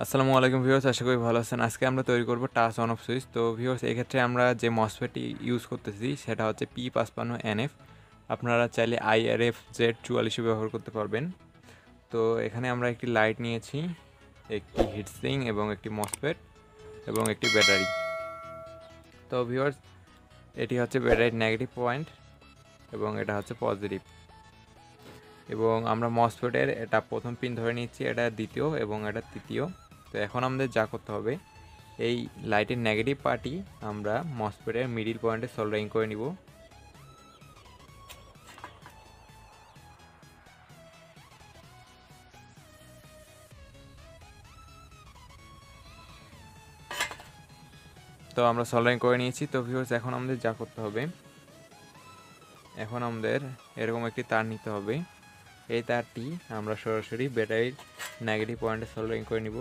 আসসালামু আলাইকুম ভিউয়ার্স, আশা করি ভালো আছেন। আজকে আমরা তৈরি করব টাচ অন অফ সুইচ। তো ভিউয়ার্স, এক্ষেত্রে আমরা যে মসফেটটি ইউজ করতেছি সেটা হচ্ছে p55nf। আপনারা চাইলে IRF Z44 ব্যবহার করতে পারবেন। তো এখানে আমরা একটি লাইট নিয়েছি, একটি হিটসিং এবং একটি মসফেট এবং একটি ব্যাটারি। তো ভিউয়ার্স, এটি হচ্ছে ব্যাটারির নেগেটিভ পয়েন্ট এবং এটা হচ্ছে পজিটিভ। এবং আমরা মসফেটের এটা প্রথম পিন ধরে নিচ্ছি, এটা দ্বিতীয় এবং এটা তৃতীয়। তো এখন আমাদের যা করতে হবে, এই লাইটের নেগেটিভ পার্টই আমরা মসফেটের মিডিল পয়েন্টে সোল্ডারিং করে নিব। তো আমরা সোল্ডারিং করে নিয়েছি। তো ভিউয়ার্স, এখন আমাদের যা করতে হবে, এখন আমাদের এরকম একটি তার নিতে হবে। এই তারটি আমরা সরাসরি ব্যাটারির নেগেটিভ পয়েন্টে সোল্ডারিং করে নিব।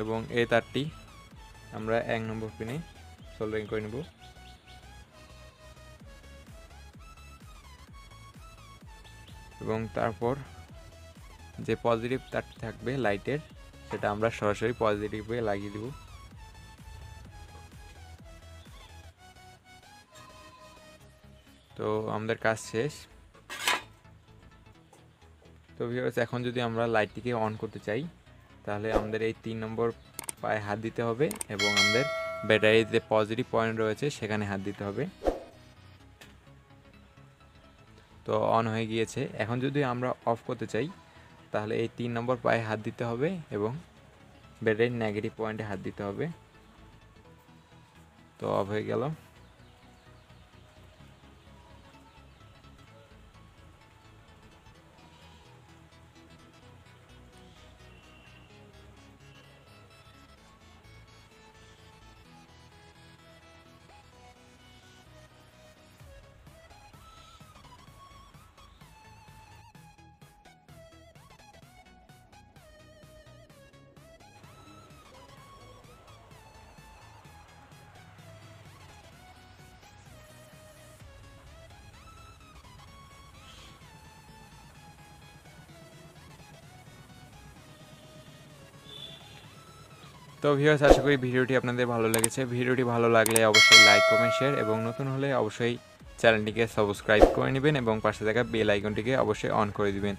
এবং এই তারটি আমরা 1 নম্বর পিনে সোল্ডারিং করে নিব। এবং তারপর যে পজিটিভ তারটি থাকবে লাইটের, সেটা আমরা সরাসরি পজিটিভে লাগিয়ে দিব। তো আমাদের কাজ শেষ। তো ভিউয়ার্স, এখন যদি আমরা লাইটটিকে অন করতে চাই, তাহলে আমাদের এই 3 নম্বর পায়ে হাত দিতে হবে এবং আমাদের ব্যাটারির যে পজিটিভ পয়েন্ট রয়েছে সেখানে হাত দিতে হবে। তো অন হয়ে গিয়েছে। এখন যদি আমরা অফ করতে চাই, তাহলে এই 3 নম্বর পায়ে হাত দিতে হবে এবং ব্যাটারির নেগেটিভ পয়েন্টে হাত দিতে হবে। তো অফ হয়ে গেল। তো ভিউয়ার্স, আশা করি ভিডিওটি আপনাদের ভালো লেগেছে। ভিডিওটি ভালো লাগলে অবশ্যই লাইক, কমেন্ট, শেয়ার এবং নতুন হলে অবশ্যই চ্যানেলটিকে সাবস্ক্রাইব করে নেবেন এবং পাশে থাকা বেল আইকনটিকে অবশ্যই অন করে দিবেন।